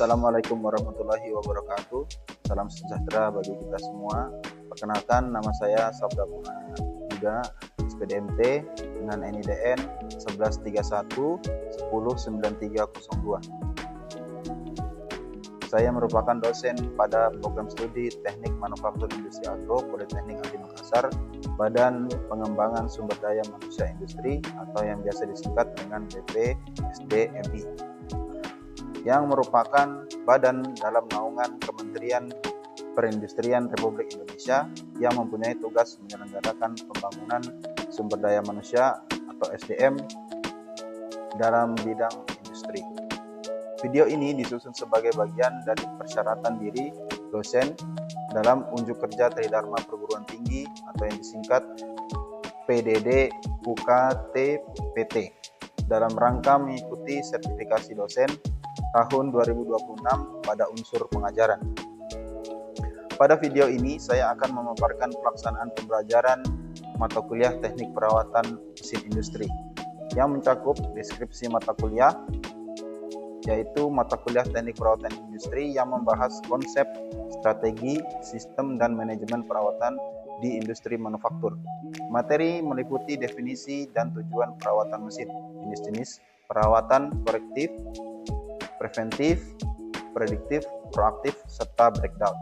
Assalamualaikum warahmatullahi wabarakatuh. Salam sejahtera bagi kita semua. Perkenalkan, nama saya Sabda Puna Yuda, SPDMT dengan NIDN 1131 109302. Saya merupakan dosen pada program studi Teknik Manufaktur Industri Agro Politeknik Agri Makassar, Badan Pengembangan Sumber Daya Manusia Industri atau yang biasa disingkat dengan BPSDMI, yang merupakan badan dalam naungan Kementerian Perindustrian Republik Indonesia yang mempunyai tugas menyelenggarakan pembangunan sumber daya manusia atau SDM dalam bidang industri. Video ini disusun sebagai bagian dari persyaratan diri dosen dalam unjuk kerja Tridharma Perguruan Tinggi atau yang disingkat PDD UKT-PT dalam rangka mengikuti sertifikasi dosen tahun 2026 pada unsur pengajaran. Pada video ini saya akan memaparkan pelaksanaan pembelajaran mata kuliah Teknik Perawatan Mesin Industri yang mencakup deskripsi mata kuliah, yaitu mata kuliah Teknik Perawatan Industri yang membahas konsep, strategi, sistem, dan manajemen perawatan di industri manufaktur. Materi meliputi definisi dan tujuan perawatan mesin, jenis-jenis perawatan korektif, preventif, prediktif, proaktif, serta breakdown.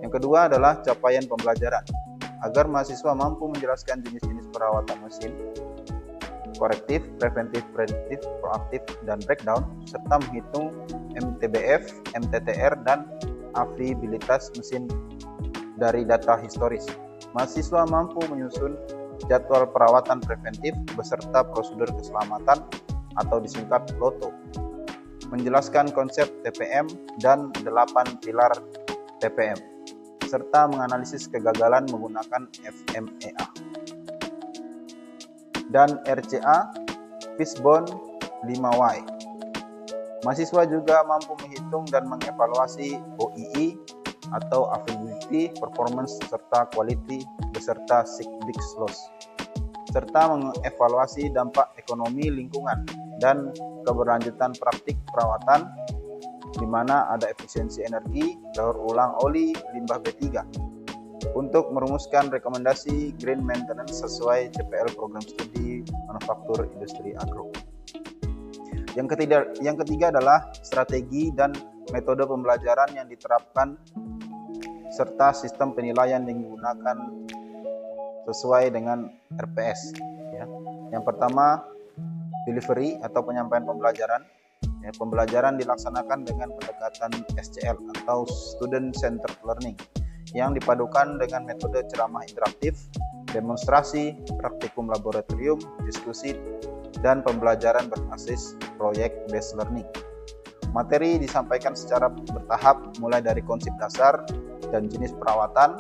Yang kedua adalah capaian pembelajaran. Agar mahasiswa mampu menjelaskan jenis-jenis perawatan mesin, korektif, preventif, prediktif, proaktif, dan breakdown, serta menghitung MTBF, MTTR, dan availabilitas mesin dari data historis. Mahasiswa mampu menyusun jadwal perawatan preventif beserta prosedur keselamatan atau disingkat LOTO, menjelaskan konsep TPM dan 8 pilar TPM, serta menganalisis kegagalan menggunakan FMEA dan RCA Fishbone 5Y. Mahasiswa juga mampu menghitung dan mengevaluasi OII atau Availability, Performance, serta Quality beserta Six Big Loss, serta mengevaluasi dampak ekonomi lingkungan dan keberlanjutan praktik perawatan, di mana ada efisiensi energi, daur ulang oli, limbah B3, untuk merumuskan rekomendasi green maintenance sesuai CPL Program Studi Manufaktur Industri Agro. Yang ketiga adalah strategi dan metode pembelajaran yang diterapkan serta sistem penilaian yang digunakan sesuai dengan RPS. Yang pertama, delivery atau penyampaian pembelajaran. Pembelajaran dilaksanakan dengan pendekatan SCL atau Student Centered Learning yang dipadukan dengan metode ceramah interaktif, demonstrasi, praktikum laboratorium, diskusi, dan pembelajaran berbasis project based learning. Materi disampaikan secara bertahap mulai dari konsep dasar dan jenis perawatan,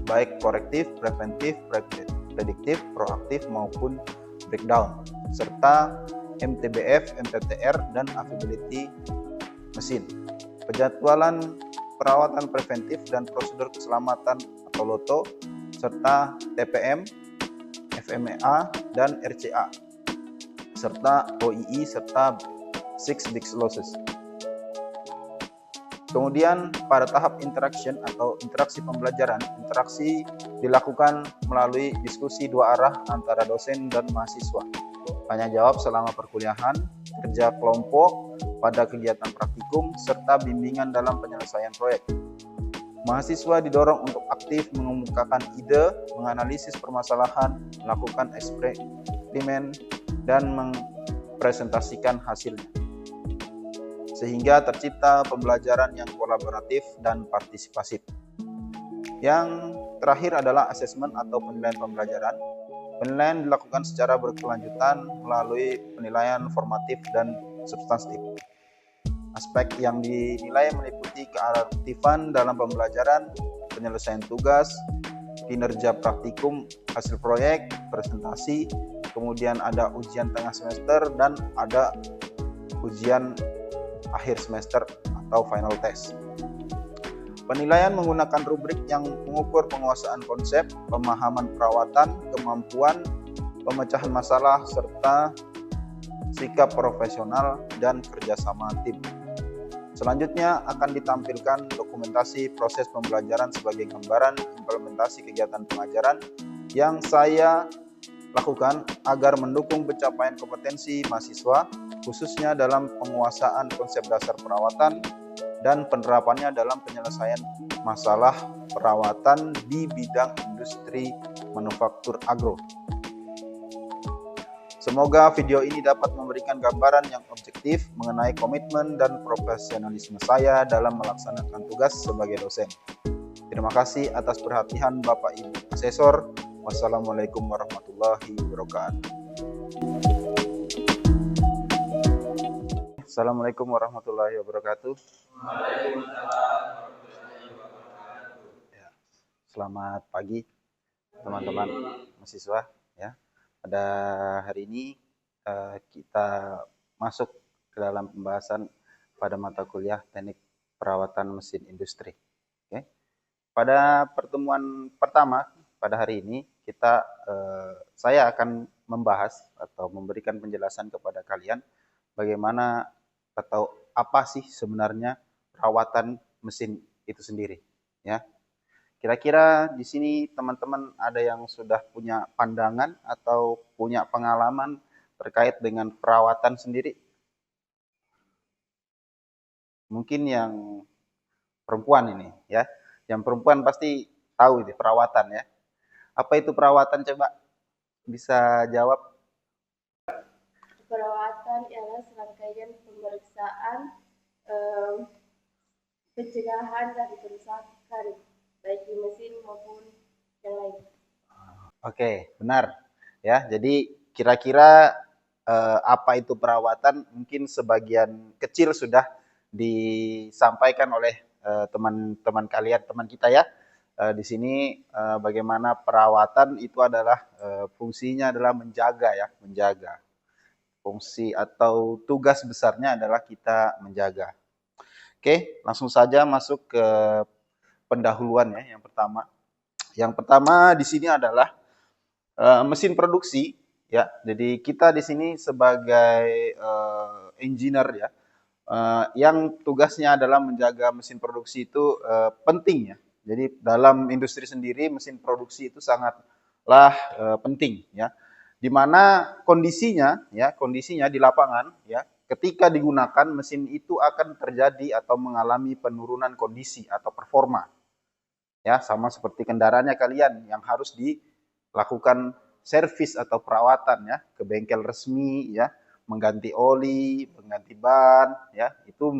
baik korektif, preventif, prediktif, proaktif maupun breakdown, serta MTBF, MTTR, dan availability mesin. Penjadwalan perawatan preventif dan prosedur keselamatan atau LOTO, serta TPM, FMEA, dan RCA, serta OII, serta Six Big Losses. Kemudian pada tahap interaction atau interaksi pembelajaran, interaksi dilakukan melalui diskusi dua arah antara dosen dan mahasiswa. Tanya jawab selama perkuliahan, kerja kelompok pada kegiatan praktikum, serta bimbingan dalam penyelesaian proyek. Mahasiswa didorong untuk aktif mengemukakan ide, menganalisis permasalahan, melakukan eksperimen, dan mempresentasikan hasilnya, sehingga tercipta pembelajaran yang kolaboratif dan partisipasif. Yang terakhir adalah asesmen atau penilaian pembelajaran. Penilaian dilakukan secara berkelanjutan melalui penilaian formatif dan substantif. Aspek yang dinilai meliputi keaktifan dalam pembelajaran, penyelesaian tugas, kinerja praktikum, hasil proyek, presentasi, kemudian ada ujian tengah semester, dan ada ujian akhir semester atau final test. Penilaian menggunakan rubrik yang mengukur penguasaan konsep, pemahaman perawatan, kemampuan, pemecahan masalah, serta sikap profesional dan kerjasama tim. Selanjutnya akan ditampilkan dokumentasi proses pembelajaran sebagai gambaran implementasi kegiatan pengajaran yang saya lakukan agar mendukung pencapaian kompetensi mahasiswa, khususnya dalam penguasaan konsep dasar perawatan dan penerapannya dalam penyelesaian masalah perawatan di bidang industri manufaktur agro. Semoga video ini dapat memberikan gambaran yang objektif mengenai komitmen dan profesionalisme saya dalam melaksanakan tugas sebagai dosen. Terima kasih atas perhatian Bapak Ibu Asesor. Wassalamualaikum warahmatullahi wabarakatuh. Assalamualaikum warahmatullahi wabarakatuh. Ya, selamat pagi teman-teman mahasiswa. Ya, pada hari ini kita masuk ke dalam pembahasan pada mata kuliah teknik perawatan mesin industri. Oke. Pada pertemuan pertama pada hari ini saya akan membahas atau memberikan penjelasan kepada kalian bagaimana atau apa sih sebenarnya perawatan mesin itu sendiri, ya. Kira-kira di sini teman-teman ada yang sudah punya pandangan atau punya pengalaman terkait dengan perawatan sendiri? Mungkin yang perempuan ini, ya. Yang perempuan pasti tahu itu perawatan, ya. Apa itu perawatan, coba bisa jawab? Perawatan ialah serangkaian pemeriksaan, pencegahan dan kerusakan baik di mesin maupun yang lain. Oke, benar. Ya, jadi kira-kira apa itu perawatan? Mungkin sebagian kecil sudah disampaikan oleh teman-teman kalian, teman kita ya. Di sini bagaimana perawatan itu adalah fungsinya adalah menjaga ya, menjaga. Fungsi atau tugas besarnya adalah kita menjaga. Oke, langsung saja masuk ke pendahuluan ya. Yang pertama di sini adalah mesin produksi ya. Jadi kita di sini sebagai engineer ya, yang tugasnya adalah menjaga mesin produksi itu penting ya. Jadi dalam industri sendiri mesin produksi itu sangatlah penting ya. Di mana kondisinya di lapangan ya, ketika digunakan mesin itu akan terjadi atau mengalami penurunan kondisi atau performa. Ya, sama seperti kendaraannya kalian yang harus dilakukan servis atau perawatan ya ke bengkel resmi ya, mengganti oli, mengganti ban ya, itu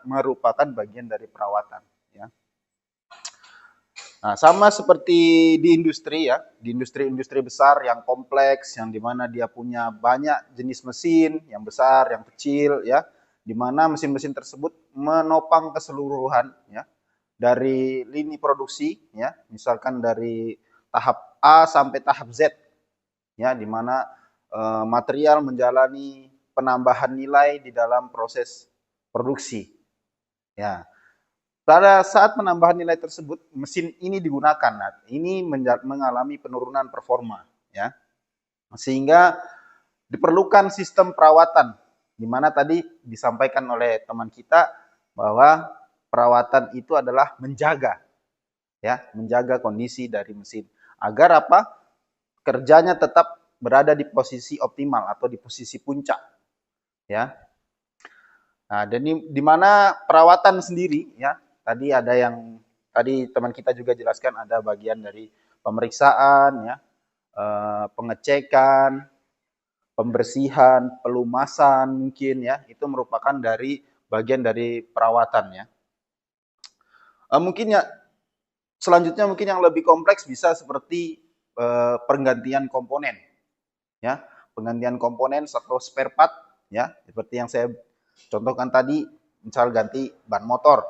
merupakan bagian dari perawatan ya. Nah, sama seperti di industri ya, di industri-industri besar yang kompleks, yang dimana dia punya banyak jenis mesin, yang besar, yang kecil ya, dimana mesin-mesin tersebut menopang keseluruhan ya, dari lini produksi ya, misalkan dari tahap A sampai tahap Z ya, di mana material menjalani penambahan nilai di dalam proses produksi. Ya. Pada saat penambahan nilai tersebut, mesin ini digunakan. Nah, ini mengalami penurunan performa ya. Sehingga diperlukan sistem perawatan di mana tadi disampaikan oleh teman kita bahwa perawatan itu adalah menjaga ya, menjaga kondisi dari mesin agar apa? Kerjanya tetap berada di posisi optimal atau di posisi puncak ya. Nah, dan di mana perawatan sendiri ya, tadi teman kita juga jelaskan ada bagian dari pemeriksaan ya, pengecekan, pembersihan, pelumasan mungkin ya, itu merupakan dari bagian dari perawatan ya. Mungkin ya selanjutnya mungkin yang lebih kompleks bisa seperti penggantian komponen ya, penggantian komponen atau spare part ya, seperti yang saya contohkan tadi, misal ganti ban motor,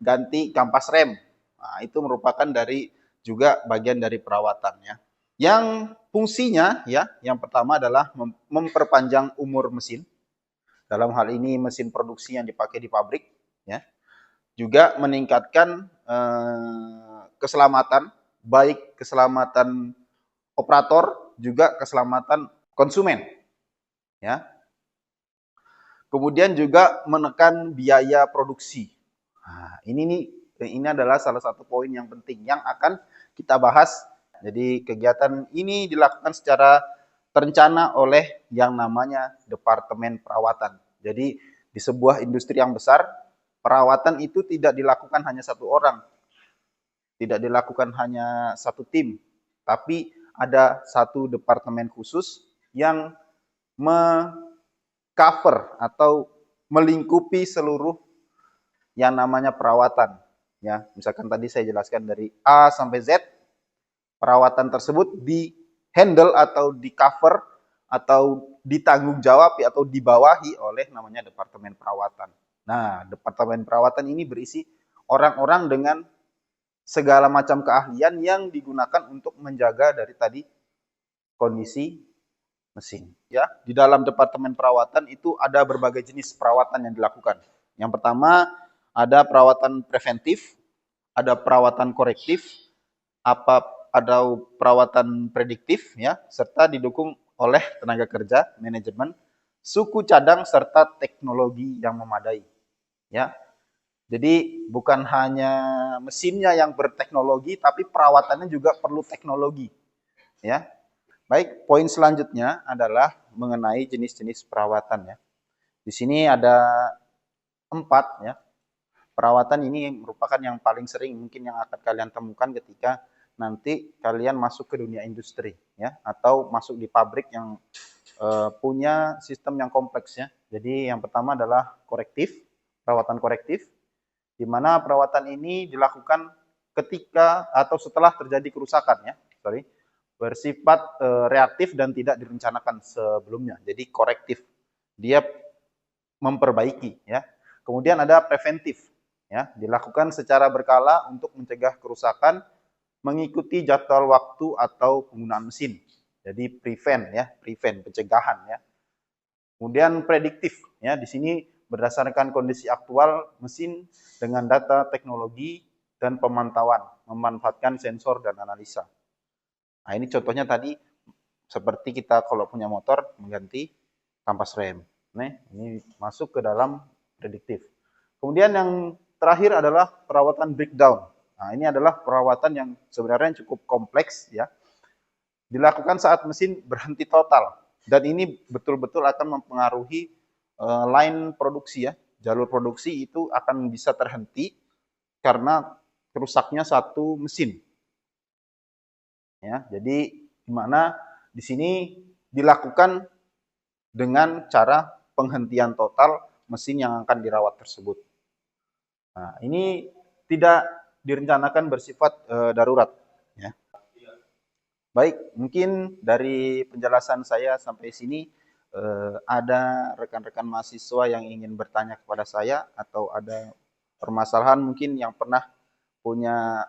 ganti kampas rem. Nah, itu merupakan juga bagian dari perawatan ya. Yang fungsinya ya, yang pertama adalah memperpanjang umur mesin. Dalam hal ini mesin produksi yang dipakai di pabrik ya. Juga meningkatkan keselamatan, baik keselamatan operator juga keselamatan konsumen ya. Kemudian juga menekan biaya produksi. Nah, ini adalah salah satu poin yang penting yang akan kita bahas. Jadi kegiatan ini dilakukan secara terencana oleh yang namanya Departemen Perawatan. Jadi di sebuah industri yang besar, perawatan itu tidak dilakukan hanya satu orang, tidak dilakukan hanya satu tim, tapi ada satu departemen khusus yang cover atau melingkupi seluruh yang namanya perawatan. Ya, misalkan tadi saya jelaskan dari A sampai Z, perawatan tersebut di handle atau di cover atau ditanggung jawab atau dibawahi oleh namanya departemen perawatan. Nah, departemen perawatan ini berisi orang-orang dengan segala macam keahlian yang digunakan untuk menjaga dari tadi kondisi mesin. Ya, di dalam departemen perawatan itu ada berbagai jenis perawatan yang dilakukan. Yang pertama ada perawatan preventif, ada perawatan korektif, ada perawatan prediktif, ya, serta didukung oleh tenaga kerja, manajemen, suku cadang serta teknologi yang memadai. Ya, jadi bukan hanya mesinnya yang berteknologi, tapi perawatannya juga perlu teknologi. Ya, baik, poin selanjutnya adalah mengenai jenis-jenis perawatan. Ya, di sini ada 4. Ya, perawatan ini merupakan yang paling sering mungkin yang akan kalian temukan ketika nanti kalian masuk ke dunia industri, ya, atau masuk di pabrik yang punya sistem yang kompleks, ya. Jadi yang pertama adalah korektif, perawatan korektif, di mana perawatan ini dilakukan ketika atau setelah terjadi kerusakan, ya, bersifat reaktif dan tidak direncanakan sebelumnya. Jadi korektif, dia memperbaiki, ya. Kemudian ada preventif, ya, dilakukan secara berkala untuk mencegah kerusakan mengikuti jadwal waktu atau penggunaan mesin. Jadi prevent, ya, pencegahan, ya. Kemudian prediktif, ya, di sini berdasarkan kondisi aktual mesin dengan data teknologi dan pemantauan, memanfaatkan sensor dan analisa. Nah, ini contohnya tadi seperti kita kalau punya motor mengganti kampas rem. Nah, ini masuk ke dalam prediktif. Kemudian yang terakhir adalah perawatan breakdown. Nah, ini adalah perawatan yang sebenarnya cukup kompleks, ya. Dilakukan saat mesin berhenti total, dan ini betul-betul akan mempengaruhi line produksi, ya. Jalur produksi itu akan bisa terhenti karena rusaknya satu mesin. Ya, jadi dimana di sini dilakukan dengan cara penghentian total mesin yang akan dirawat tersebut. Nah, ini tidak direncanakan bersifat darurat, ya. Baik, mungkin dari penjelasan saya sampai sini ada rekan-rekan mahasiswa yang ingin bertanya kepada saya atau ada permasalahan mungkin yang pernah punya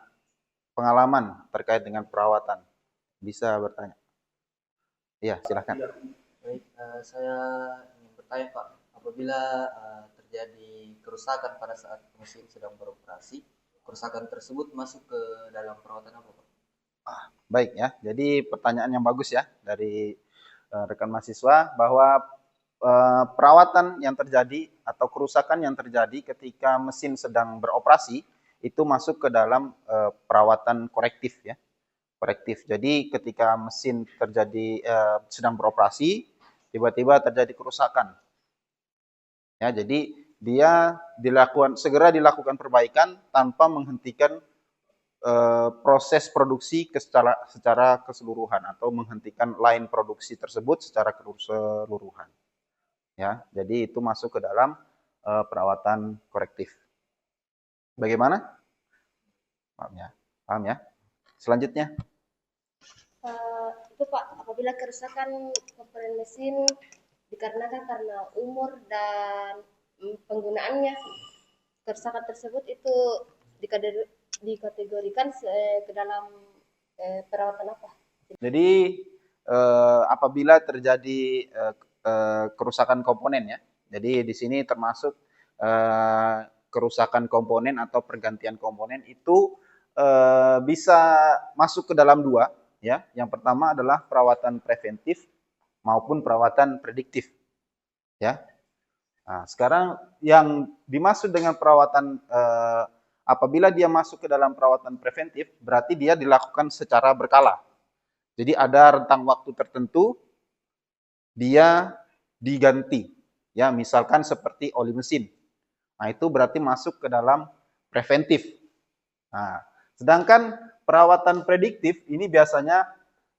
pengalaman terkait dengan perawatan. Bisa bertanya. Iya, silakan. Baik, saya ingin bertanya Pak, apabila terjadi kerusakan pada saat mesin sedang beroperasi, kerusakan tersebut masuk ke dalam perawatan apa Pak? Baik, ya, jadi pertanyaan yang bagus, ya, dari rekan mahasiswa bahwa perawatan yang terjadi atau kerusakan yang terjadi ketika mesin sedang beroperasi itu masuk ke dalam perawatan korektif, ya. Korektif. Jadi ketika mesin sedang beroperasi, tiba-tiba terjadi kerusakan. Ya, jadi dia segera dilakukan perbaikan tanpa menghentikan proses produksi secara keseluruhan atau menghentikan line produksi tersebut secara keseluruhan. Ya, jadi itu masuk ke dalam perawatan korektif. Bagaimana? Paham ya? Selanjutnya. Itu Pak, apabila kerusakan komponen mesin dikarenakan karena umur dan penggunaannya, kerusakan tersebut itu dikategorikan ke dalam perawatan apa? Jadi apabila terjadi kerusakan komponen, ya, jadi di sini termasuk kerusakan komponen atau pergantian komponen itu bisa masuk ke dalam 2. Ya, yang pertama adalah perawatan preventif maupun perawatan prediktif. Ya, Nah, sekarang yang dimaksud dengan perawatan apabila dia masuk ke dalam perawatan preventif, berarti dia dilakukan secara berkala. Jadi ada rentang waktu tertentu dia diganti. Ya, misalkan seperti oli mesin. Nah, itu berarti masuk ke dalam preventif. Nah, sedangkan perawatan prediktif ini biasanya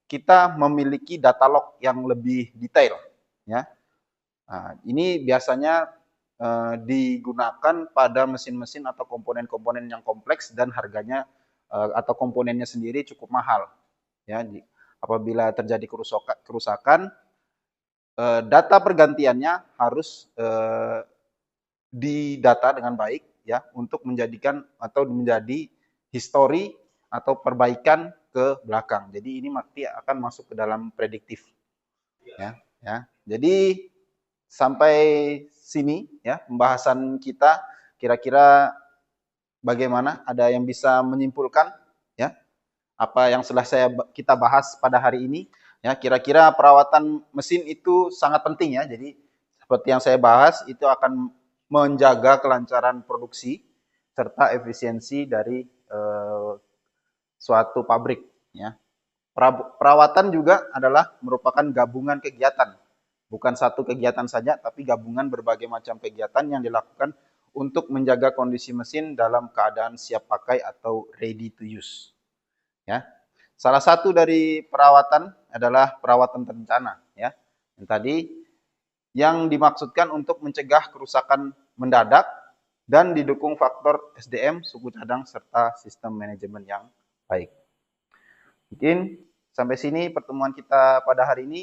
kita memiliki data log yang lebih detail, ya. Nah, ini biasanya digunakan pada mesin-mesin atau komponen-komponen yang kompleks dan harganya atau komponennya sendiri cukup mahal. Ya, apabila terjadi kerusakan, data pergantiannya harus didata dengan baik ya untuk menjadikan atau menjadi histori atau perbaikan ke belakang. Jadi ini akan masuk ke dalam prediktif. Ya. Jadi sampai sini ya pembahasan kita, kira-kira bagaimana? Ada yang bisa menyimpulkan ya apa yang kita bahas pada hari ini? Ya, kira-kira perawatan mesin itu sangat penting ya. Jadi seperti yang saya bahas itu akan menjaga kelancaran produksi serta efisiensi dari suatu pabrik ya. Perawatan juga adalah merupakan gabungan kegiatan. Bukan satu kegiatan saja, tapi gabungan berbagai macam kegiatan yang dilakukan untuk menjaga kondisi mesin dalam keadaan siap pakai atau ready to use. Ya. Salah satu dari perawatan adalah perawatan terencana ya. Yang tadi yang dimaksudkan untuk mencegah kerusakan mendadak dan didukung faktor SDM, suku cadang serta sistem manajemen yang baik. Mungkin sampai sini pertemuan kita pada hari ini.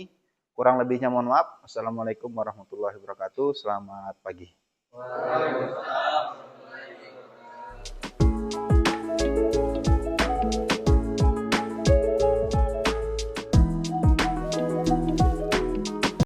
Kurang lebihnya mohon maaf. Assalamualaikum warahmatullahi wabarakatuh. Selamat pagi. Waalaikumsalam.